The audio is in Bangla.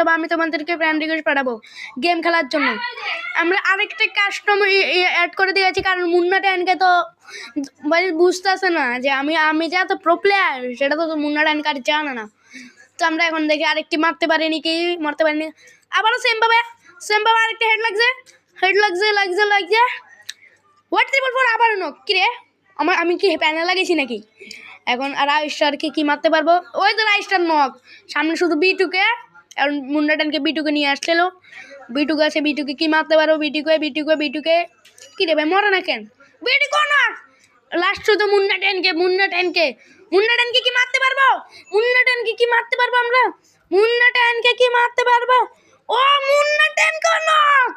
হবে, আমি তোমাদেরকে ফ্রেন্ড রিকোয়েস্ট পাঠাবো গেম খেলার জন্য। আমরা আরেকটা কাস্টমার অ্যাড করে দিয়েছি, কারণ মুন্না ট্যানকে তো মানে বুঝতেছে না যে আমি যা তো প্রো প্লেয়ার, সেটা তো মুন্না ট্যানকার জানে না। তো আমরা এখন দেখি আরেকটি মারতে পারিনি, কি মারতে পারিনি। আবারও সেম ভাবে আরেকটা হেড লাগছে হোয়াট 444 আবারও নক। কি রে, আমি কি প্যানেল লাগিয়েছি নাকি? এখন আর রাইস্টারকে কি মারতে পারবো? ওই তো রাইস্টার নক, সামনে শুধু বিটুকে। এখন মুন্না ট্যানকে বিটুকে নিয়ে আসছিল, বিটুকে আছে, বিটুকে কি মারতে পারবো? বিটুকে কি রে ভাই, মরে না কেন? বিটুকে না, লাস্ট শুধু মুন্না ট্যানকে কি মারতে পারবো? আমরা মুন্না ট্যানকে কি মারতে পারবো? ও মুন্না ট্যানকে নক।